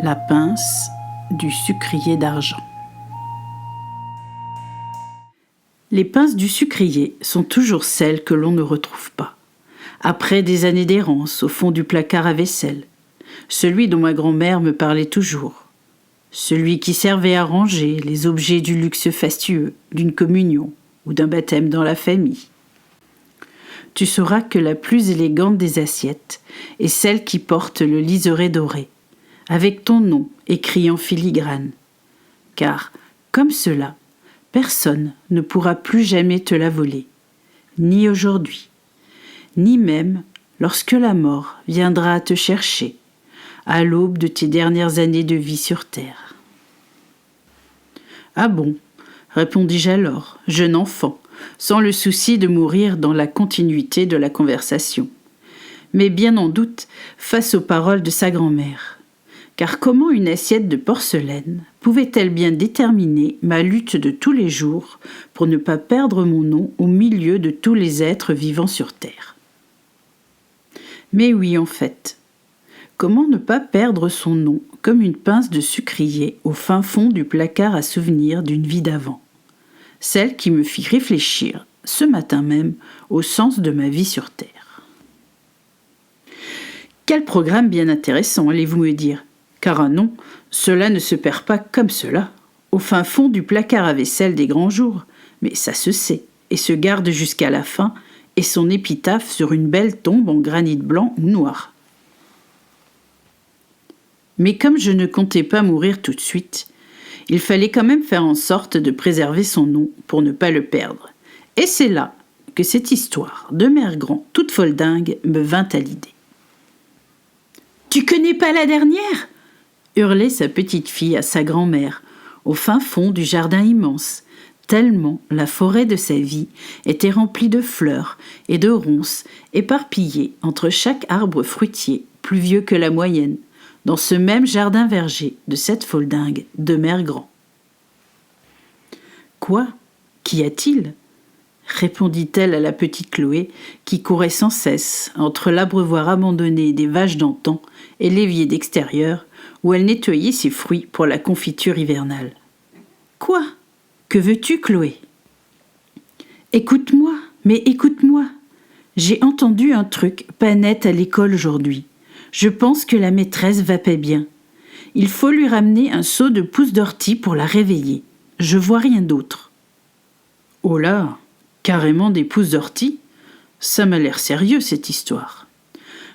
La pince du sucrier d'argent. Les pinces du sucrier sont toujours celles que l'on ne retrouve pas. Après des années d'errance au fond du placard à vaisselle, celui dont ma grand-mère me parlait toujours, celui qui servait à ranger les objets du luxe fastueux, d'une communion ou d'un baptême dans la famille. Tu sauras que la plus élégante des assiettes est celle qui porte le liseré doré, avec ton nom écrit en filigrane. Car, comme cela, personne ne pourra plus jamais te la voler, ni aujourd'hui, ni même lorsque la mort viendra te chercher, à l'aube de tes dernières années de vie sur terre. « Ah bon ?» répondis-je alors, jeune enfant, sans le souci de mourir dans la continuité de la conversation, mais bien en doute face aux paroles de sa grand-mère. Car comment une assiette de porcelaine pouvait-elle bien déterminer ma lutte de tous les jours pour ne pas perdre mon nom au milieu de tous les êtres vivants sur terre ? Mais oui, en fait, comment ne pas perdre son nom comme une pince de sucrier au fin fond du placard à souvenirs d'une vie d'avant, celle qui me fit réfléchir, ce matin même, au sens de ma vie sur terre. Quel programme bien intéressant, allez-vous me dire ? Car un nom, cela ne se perd pas comme cela, au fin fond du placard à vaisselle des grands jours, mais ça se sait, et se garde jusqu'à la fin, et son épitaphe sur une belle tombe en granit blanc ou noir. Mais comme je ne comptais pas mourir tout de suite, il fallait quand même faire en sorte de préserver son nom pour ne pas le perdre. Et c'est là que cette histoire de mère grand toute folle dingue me vint à l'idée. « Tu connais pas la dernière ?» hurlait sa petite fille à sa grand-mère, au fin fond du jardin immense, tellement la forêt de sa vie était remplie de fleurs et de ronces éparpillées entre chaque arbre fruitier plus vieux que la moyenne, dans ce même jardin verger de cette folle dingue de mère grand. « Quoi ? Qu'y a-t-il » répondit-elle à la petite Chloé, qui courait sans cesse entre l'abreuvoir abandonné des vaches d'antan et l'évier d'extérieur, où elle nettoyait ses fruits pour la confiture hivernale. « Quoi ? Que veux-tu, Chloé ? » ?»« Écoute-moi, mais écoute-moi. J'ai entendu un truc pas net à l'école aujourd'hui. Je pense que la maîtresse va pas bien. Il faut lui ramener un seau de pousses d'ortie pour la réveiller. Je vois rien d'autre. »« Oh là ! Carrément des pousses d'ortie ? Ça m'a l'air sérieux, cette histoire.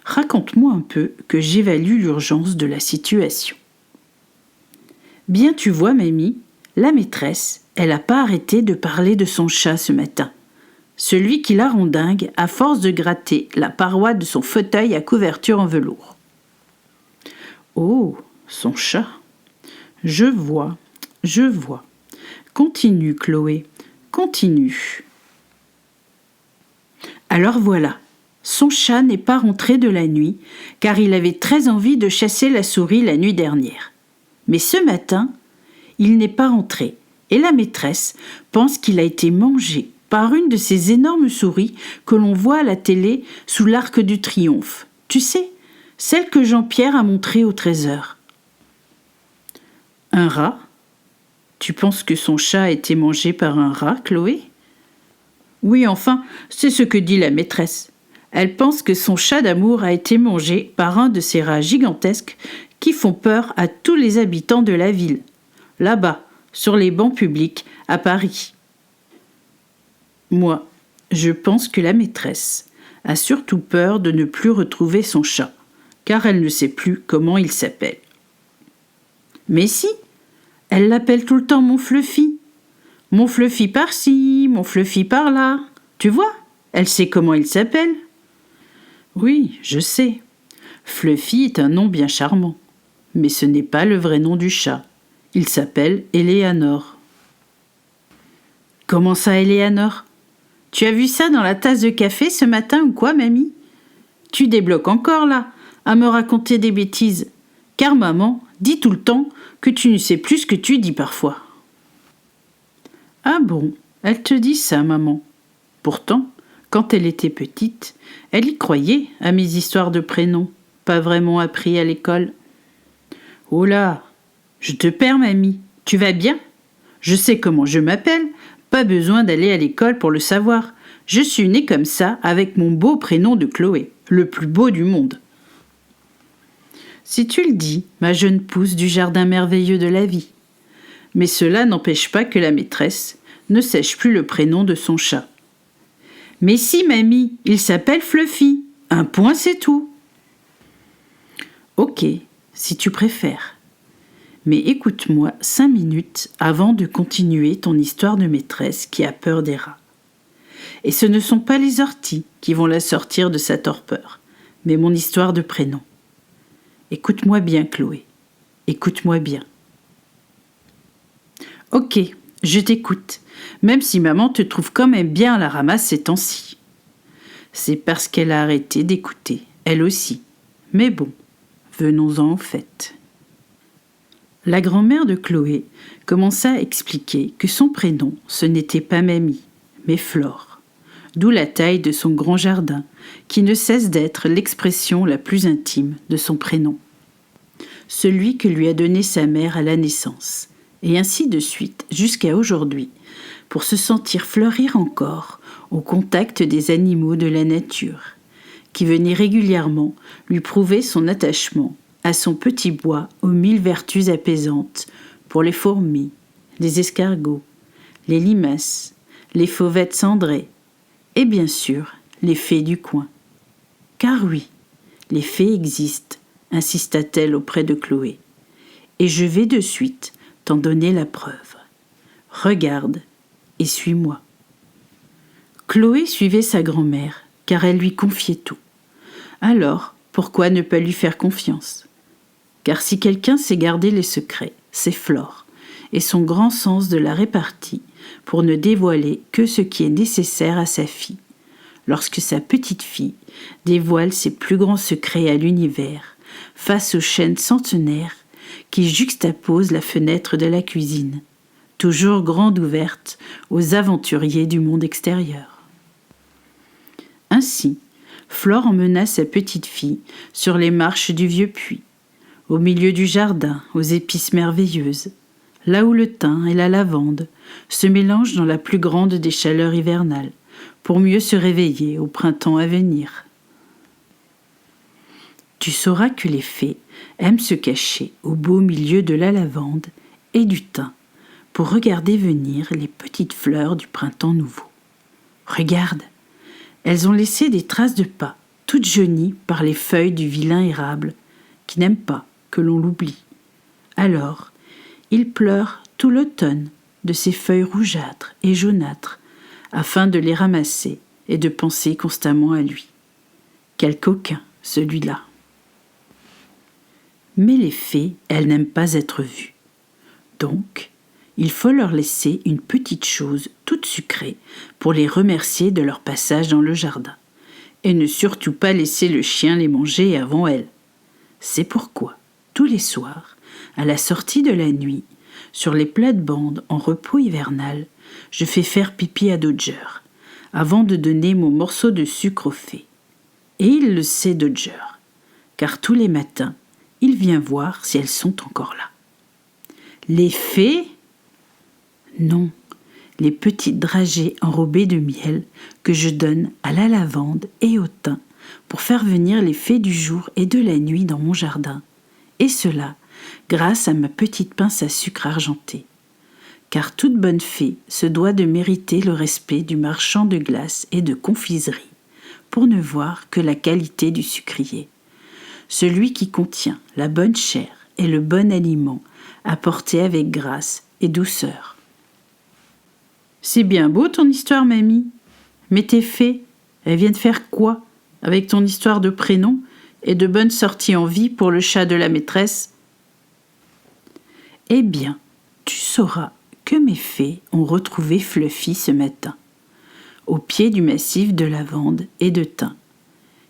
Raconte-moi un peu que j'évalue l'urgence de la situation. » Bien, tu vois, mamie, la maîtresse, elle n'a pas arrêté de parler de son chat ce matin. Celui qui la rend dingue à force de gratter la paroi de son fauteuil à couverture en velours. Oh, son chat. Je vois. Continue, Chloé, continue. Alors voilà, son chat n'est pas rentré de la nuit, car il avait très envie de chasser la souris la nuit dernière. Mais ce matin, il n'est pas rentré, et la maîtresse pense qu'il a été mangé par une de ces énormes souris que l'on voit à la télé sous l'Arc du Triomphe. Tu sais, celle que Jean-Pierre a montrée au trésor. Un rat ? Tu penses que son chat a été mangé par un rat, Chloé ? Oui, enfin, c'est ce que dit la maîtresse. Elle pense que son chat d'amour a été mangé par un de ces rats gigantesques qui font peur à tous les habitants de la ville, là-bas, sur les bancs publics, à Paris. Moi, je pense que la maîtresse a surtout peur de ne plus retrouver son chat, car elle ne sait plus comment il s'appelle. Mais si, elle l'appelle tout le temps mon Fluffy. Mon Fluffy par-ci, mon Fluffy par-là. Tu vois, elle sait comment il s'appelle. Oui, je sais. Fluffy est un nom bien charmant. Mais ce n'est pas le vrai nom du chat. Il s'appelle Éléanore. Comment ça, Éléanore ? Tu as vu ça dans la tasse de café ce matin ou quoi, mamie ? Tu débloques encore, là, à me raconter des bêtises. Car maman dit tout le temps que tu ne sais plus ce que tu dis parfois. Ah bon, elle te dit ça, maman. Pourtant, quand elle était petite, elle y croyait à mes histoires de prénoms, pas vraiment appris à l'école. Oh là, je te perds, mamie. Tu vas bien? Je sais comment je m'appelle. Pas besoin d'aller à l'école pour le savoir. Je suis née comme ça, avec mon beau prénom de Chloé, le plus beau du monde. Si tu le dis, ma jeune pousse du jardin merveilleux de la vie. Mais cela n'empêche pas que la maîtresse ne sache plus le prénom de son chat. Mais si, mamie, il s'appelle Fluffy. Un point, c'est tout. Ok, si tu préfères. Mais écoute-moi 5 minutes avant de continuer ton histoire de maîtresse qui a peur des rats. Et ce ne sont pas les orties qui vont la sortir de sa torpeur, mais mon histoire de prénom. Écoute-moi bien, Chloé. Écoute-moi bien. Ok, je t'écoute, même si maman te trouve quand même bien à la ramasse ces temps-ci. C'est parce qu'elle a arrêté d'écouter, elle aussi. Mais bon, venons-en au fait. La grand-mère de Chloé commença à expliquer que son prénom, ce n'était pas Mamie, mais Flore, d'où la taille de son grand jardin, qui ne cesse d'être l'expression la plus intime de son prénom. Celui que lui a donné sa mère à la naissance, et ainsi de suite jusqu'à aujourd'hui, pour se sentir fleurir encore au contact des animaux de la nature, qui venaient régulièrement lui prouver son attachement à son petit bois aux 1000 vertus apaisantes pour les fourmis, les escargots, les limaces, les fauvettes cendrées et bien sûr les fées du coin. Car oui, les fées existent, insista-t-elle auprès de Chloé, et je vais de suite t'en donner la preuve. Regarde et suis-moi. Chloé suivait sa grand-mère, car elle lui confiait tout. Alors, pourquoi ne pas lui faire confiance? Car si quelqu'un sait garder les secrets, c'est Flore, et son grand sens de la répartie pour ne dévoiler que ce qui est nécessaire à sa fille, lorsque sa petite fille dévoile ses plus grands secrets à l'univers, face aux chênes centenaires qui juxtaposent la fenêtre de la cuisine, toujours grande ouverte aux aventuriers du monde extérieur. Ainsi, Flore emmena sa petite fille sur les marches du vieux puits, au milieu du jardin, aux épices merveilleuses, là où le thym et la lavande se mélangent dans la plus grande des chaleurs hivernales, pour mieux se réveiller au printemps à venir. Tu sauras que les fées aiment se cacher au beau milieu de la lavande et du thym pour regarder venir les petites fleurs du printemps nouveau. Regarde, elles ont laissé des traces de pas, toutes jaunies par les feuilles du vilain érable, qui n'aime pas que l'on l'oublie. Alors, il pleure tout l'automne de ses feuilles rougeâtres et jaunâtres, afin de les ramasser et de penser constamment à lui. Quel coquin, celui-là. Mais les fées, elles n'aiment pas être vues. Donc, il faut leur laisser une petite chose toute sucrée pour les remercier de leur passage dans le jardin, et ne surtout pas laisser le chien les manger avant elles. C'est pourquoi, tous les soirs, à la sortie de la nuit, sur les plates-bandes en repos hivernal, je fais faire pipi à Dodger, avant de donner mon morceau de sucre aux fées. Et il le sait, Dodger, car tous les matins, il vient voir si elles sont encore là. Les fées? Non, les petites dragées enrobées de miel que je donne à la lavande et au thym pour faire venir les fées du jour et de la nuit dans mon jardin. Et cela, grâce à ma petite pince à sucre argenté. Car toute bonne fée se doit de mériter le respect du marchand de glace et de confiserie, pour ne voir que la qualité du sucrier. Celui qui contient la bonne chair et le bon aliment, apporté avec grâce et douceur. C'est bien beau ton histoire, mamie. Mais tes fées, elles viennent faire quoi avec ton histoire de prénom et de bonne sortie en vie pour le chat de la maîtresse? Eh bien, tu sauras que mes fées ont retrouvé Fluffy ce matin, au pied du massif de lavande et de thym.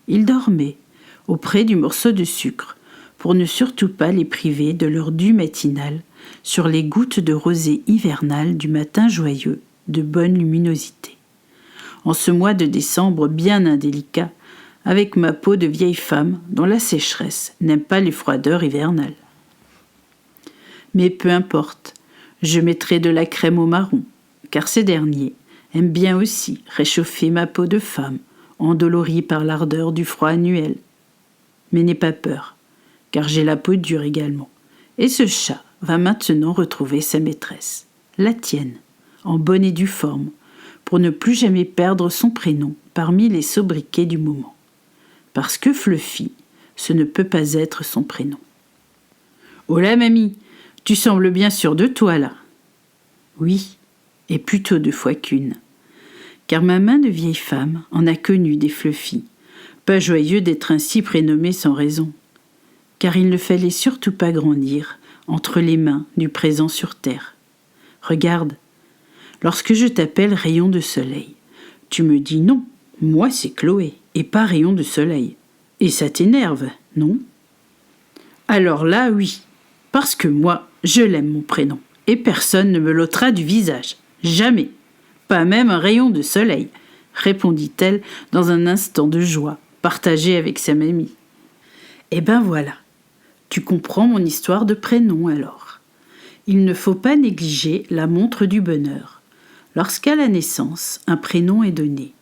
Il dormait auprès du morceau de sucre pour ne surtout pas les priver de leur dû matinal sur les gouttes de rosée hivernale du matin joyeux de bonne luminosité. En ce mois de décembre bien indélicat, avec ma peau de vieille femme dont la sécheresse n'aime pas les froideurs hivernales. Mais peu importe, je mettrai de la crème au marron, car ces derniers aiment bien aussi réchauffer ma peau de femme, endolorie par l'ardeur du froid annuel. Mais n'aie pas peur, car j'ai la peau dure également, et ce chat va maintenant retrouver sa maîtresse, la tienne, en bonne et due forme, pour ne plus jamais perdre son prénom parmi les sobriquets du moment. Parce que Fluffy, ce ne peut pas être son prénom. « Oh là, mamie, tu sembles bien sûre de toi, là. » Oui, et plutôt 2 fois qu'une. Car ma main de vieille femme en a connu des Fluffy, pas joyeux d'être ainsi prénommé sans raison. Car il ne fallait surtout pas grandir entre les mains du présent sur terre. Regarde, lorsque je t'appelle Rayon de soleil, tu me dis non, moi c'est Chloé, et pas Rayon de soleil. Et ça t'énerve, non? Alors là, oui, parce que moi, je l'aime mon prénom, et personne ne me l'ôtera du visage, jamais, pas même un rayon de soleil, répondit-elle dans un instant de joie, partagée avec sa mamie. Eh ben voilà, tu comprends mon histoire de prénom alors. Il ne faut pas négliger la montre du bonheur. Lorsqu'à la naissance, un prénom est donné,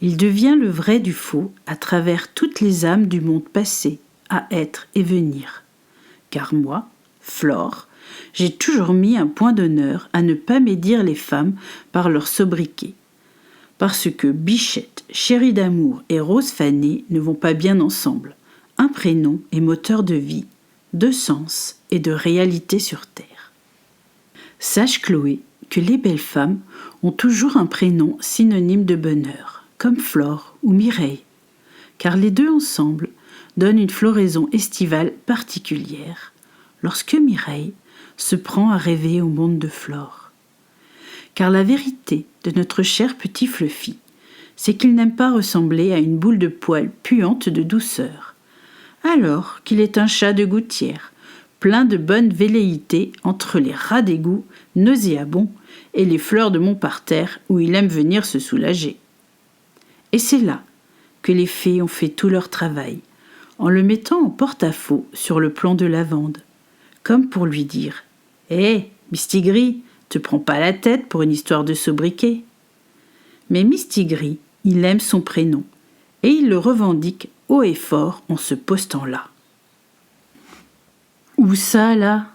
il devient le vrai du faux à travers toutes les âmes du monde passé, à être et venir. Car moi, Flore, j'ai toujours mis un point d'honneur à ne pas médire les femmes par leur sobriquet. Parce que Bichette, Chérie d'amour et Rose fanée ne vont pas bien ensemble. Un prénom est moteur de vie, de sens et de réalité sur terre. Sache, Chloé, que les belles femmes ont toujours un prénom synonyme de bonheur, comme Flore ou Mireille, car les deux ensemble donnent une floraison estivale particulière, lorsque Mireille se prend à rêver au monde de Flore. Car la vérité de notre cher petit Fluffy, c'est qu'il n'aime pas ressembler à une boule de poils puante de douceur, alors qu'il est un chat de gouttière, plein de bonne velléité entre les rats d'égout nauséabonds et les fleurs de mon parterre où il aime venir se soulager. Et c'est là que les fées ont fait tout leur travail, en le mettant en porte-à-faux sur le plan de lavande, comme pour lui dire « Hé, Mistigris, te prends pas la tête pour une histoire de sobriquet. » Mais Mistigris, il aime son prénom, et il le revendique haut et fort en se postant là. « Où ça, là ?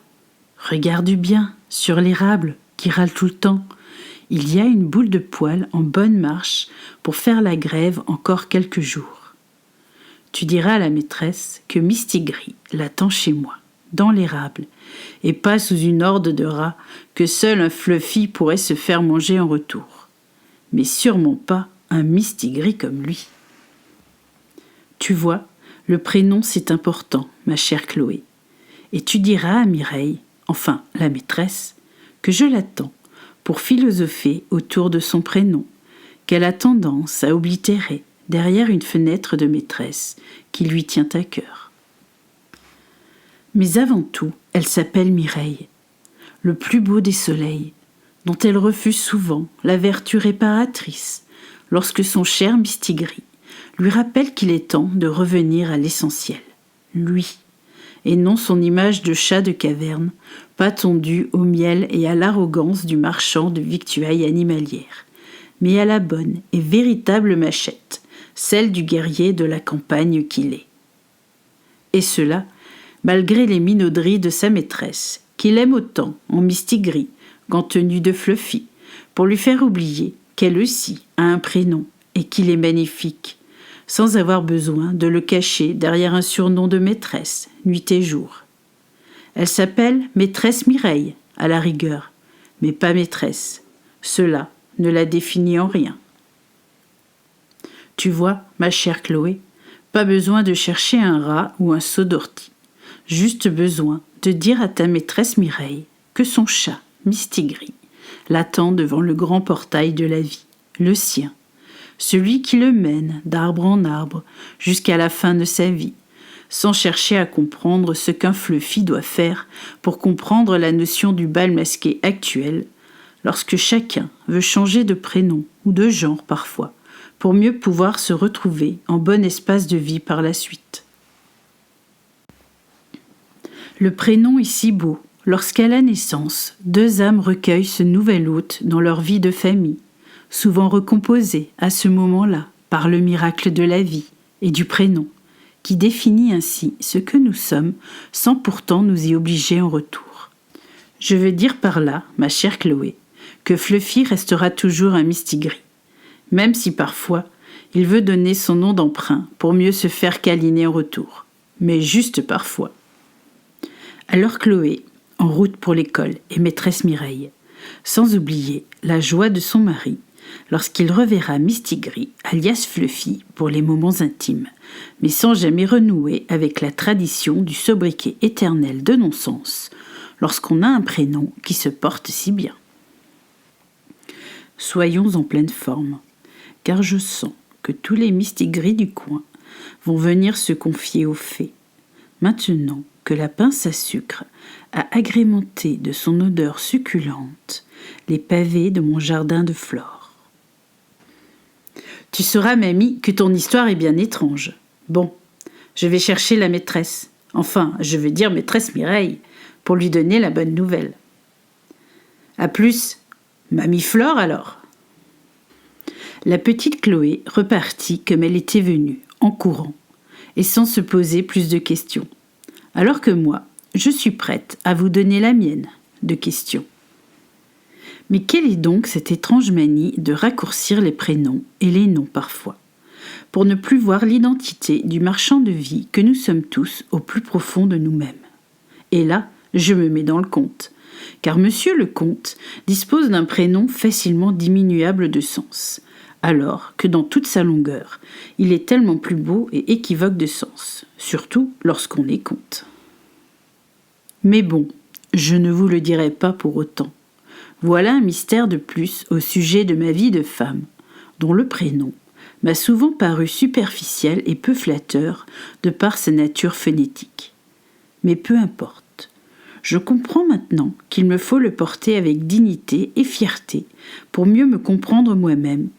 Regarde bien, sur l'érable, qui râle tout le temps. Il y a une boule de poil en bonne marche pour faire la grève encore quelques jours. Tu diras à la maîtresse que Mistigris l'attend chez moi, dans l'érable, et pas sous une horde de rats que seul un Fluffy pourrait se faire manger en retour. Mais sûrement pas un Mistigris comme lui. Tu vois, le prénom c'est important, ma chère Chloé. Et tu diras à Mireille, enfin la maîtresse, que je l'attends pour philosopher autour de son prénom, qu'elle a tendance à oblitérer derrière une fenêtre de maîtresse qui lui tient à cœur. Mais avant tout, elle s'appelle Mireille, le plus beau des soleils, dont elle refuse souvent la vertu réparatrice lorsque son cher Mistigris lui rappelle qu'il est temps de revenir à l'essentiel, lui, et non son image de chat de caverne, pas tondu au miel et à l'arrogance du marchand de victuailles animalières, mais à la bonne et véritable machette, celle du guerrier de la campagne qu'il est. Et cela, malgré les minauderies de sa maîtresse, qu'il aime autant en Mistigris qu'en tenue de Fluffy, pour lui faire oublier qu'elle aussi a un prénom et qu'il est magnifique, sans avoir besoin de le cacher derrière un surnom de maîtresse, nuit et jour. Elle s'appelle maîtresse Mireille, à la rigueur, mais pas maîtresse. Cela ne la définit en rien. Tu vois, ma chère Chloé, pas besoin de chercher un rat ou un seau d'ortie. Juste besoin de dire à ta maîtresse Mireille que son chat, Mistigris, l'attend devant le grand portail de la vie, le sien, celui qui le mène d'arbre en arbre jusqu'à la fin de sa vie, sans chercher à comprendre ce qu'un Fluffy doit faire pour comprendre la notion du bal masqué actuel, lorsque chacun veut changer de prénom ou de genre parfois, pour mieux pouvoir se retrouver en bon espace de vie par la suite. Le prénom est si beau, lorsqu'à la naissance, deux âmes recueillent ce nouvel hôte dans leur vie de famille, souvent recomposée à ce moment-là par le miracle de la vie et du prénom, qui définit ainsi ce que nous sommes sans pourtant nous y obliger en retour. Je veux dire par là, ma chère Chloé, que Fluffy restera toujours un mistigris, même si parfois il veut donner son nom d'emprunt pour mieux se faire câliner en retour, mais juste parfois. Alors Chloé, en route pour l'école, et maîtresse Mireille, sans oublier la joie de son mari, lorsqu'il reverra Mistigris, alias Fluffy, pour les moments intimes, mais sans jamais renouer avec la tradition du sobriquet éternel de non-sens, lorsqu'on a un prénom qui se porte si bien. Soyons en pleine forme, car je sens que tous les Mistigris du coin vont venir se confier aux fées, maintenant que la pince à sucre a agrémenté de son odeur succulente les pavés de mon jardin de flore. Tu sauras, mamie, que ton histoire est bien étrange. Bon, je vais chercher la maîtresse, enfin, je veux dire maîtresse Mireille, pour lui donner la bonne nouvelle. À plus, mamie Flore alors. La petite Chloé repartit comme elle était venue, en courant, et sans se poser plus de questions. Alors que moi, je suis prête à vous donner la mienne de questions. Mais quelle est donc cette étrange manie de raccourcir les prénoms et les noms parfois, pour ne plus voir l'identité du marchand de vie que nous sommes tous au plus profond de nous-mêmes? Et là, je me mets dans le compte, car monsieur le comte dispose d'un prénom facilement diminuable de sens, alors que dans toute sa longueur, il est tellement plus beau et équivoque de sens, surtout lorsqu'on est comte. Mais bon, je ne vous le dirai pas pour autant. Voilà un mystère de plus au sujet de ma vie de femme, dont le prénom m'a souvent paru superficiel et peu flatteur de par sa nature phonétique. Mais peu importe. Je comprends maintenant qu'il me faut le porter avec dignité et fierté pour mieux me comprendre moi-même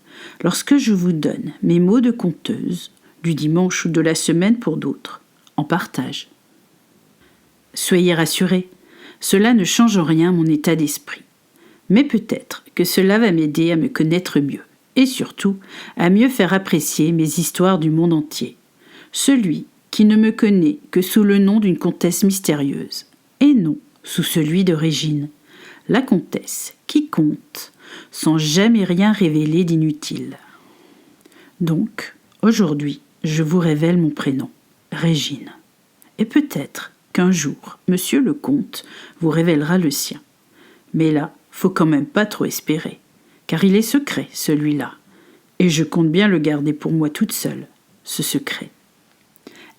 lorsque je vous donne mes mots de conteuse, du dimanche ou de la semaine pour d'autres, en partage. Soyez rassurés, cela ne change rien à mon état d'esprit. Mais peut-être que cela va m'aider à me connaître mieux, et surtout à mieux faire apprécier mes histoires du monde entier. Celui qui ne me connaît que sous le nom d'une comtesse mystérieuse, et non sous celui de Régine, la comtesse qui compte, sans jamais rien révéler d'inutile. Donc, aujourd'hui, je vous révèle mon prénom, Régine. Et peut-être qu'un jour, monsieur le comte vous révélera le sien. Mais là, faut quand même pas trop espérer, car il est secret, celui-là. Et je compte bien le garder pour moi toute seule, ce secret.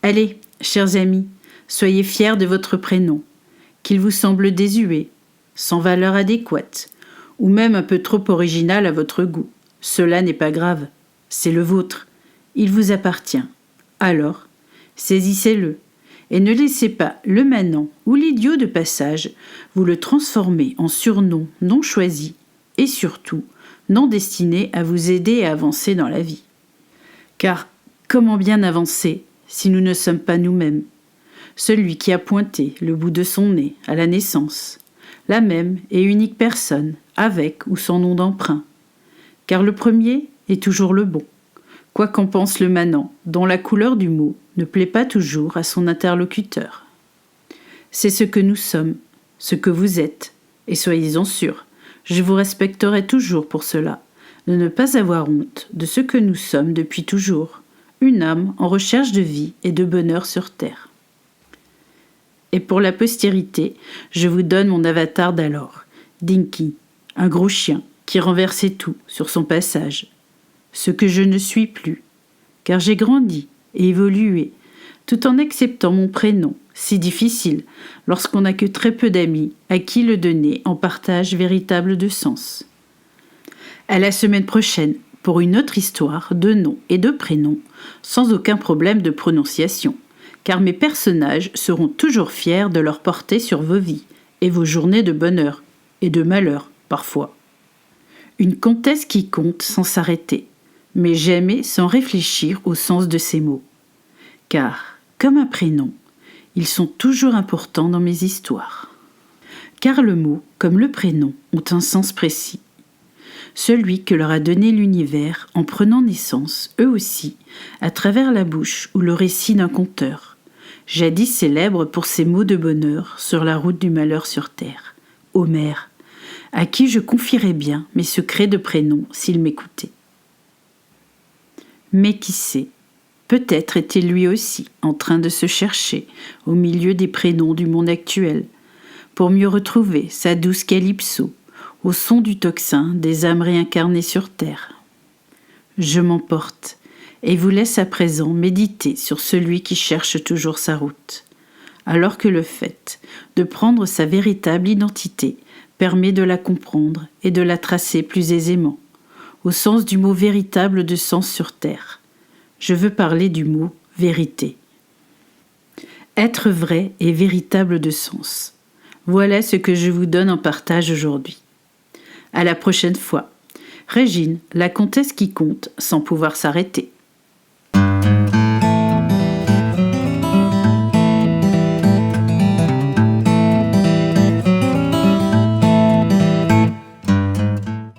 Allez, chers amis, soyez fiers de votre prénom, qu'il vous semble désuet, sans valeur adéquate, ou même un peu trop original à votre goût. Cela n'est pas grave, c'est le vôtre, il vous appartient. Alors, saisissez-le, et ne laissez pas le manant ou l'idiot de passage vous le transformer en surnom non choisi, et surtout non destiné à vous aider à avancer dans la vie. Car comment bien avancer si nous ne sommes pas nous-mêmes? Celui qui a pointé le bout de son nez à la naissance, la même et unique personne, avec ou sans nom d'emprunt. Car le premier est toujours le bon, quoi qu'en pense le manant, dont la couleur du mot ne plaît pas toujours à son interlocuteur. C'est ce que nous sommes, ce que vous êtes, et soyez-en sûrs, je vous respecterai toujours pour cela, de ne pas avoir honte de ce que nous sommes depuis toujours, une âme en recherche de vie et de bonheur sur terre. Et pour la postérité, je vous donne mon avatar d'alors, Dinky, un gros chien qui renversait tout sur son passage. Ce que je ne suis plus, car j'ai grandi et évolué, tout en acceptant mon prénom, si difficile, lorsqu'on n'a que très peu d'amis à qui le donner en partage véritable de sens. À la semaine prochaine, pour une autre histoire de noms et de prénoms, sans aucun problème de prononciation, car mes personnages seront toujours fiers de leur porter sur vos vies et vos journées de bonheur et de malheur, parfois. Une comtesse qui compte sans s'arrêter, mais jamais sans réfléchir au sens de ces mots. Car, comme un prénom, ils sont toujours importants dans mes histoires. car le mot, comme le prénom, ont un sens précis. Celui que leur a donné l'univers en prenant naissance, eux aussi, à travers la bouche ou le récit d'un conteur, jadis célèbre pour ses mots de bonheur sur la route du malheur sur terre, Homère, à qui je confierais bien mes secrets de prénom s'il m'écoutait. Mais qui sait, peut-être était lui aussi en train de se chercher au milieu des prénoms du monde actuel, pour mieux retrouver sa douce calypso, au son du tocsin des âmes réincarnées sur terre. Je m'emporte et vous laisse à présent méditer sur celui qui cherche toujours sa route, alors que le fait de prendre sa véritable identité permet de la comprendre et de la tracer plus aisément, au sens du mot véritable de sens sur terre. Je veux parler du mot vérité. Être vrai et véritable de sens. Voilà ce que je vous donne en partage aujourd'hui. À la prochaine fois. Régine, la comtesse qui compte sans pouvoir s'arrêter.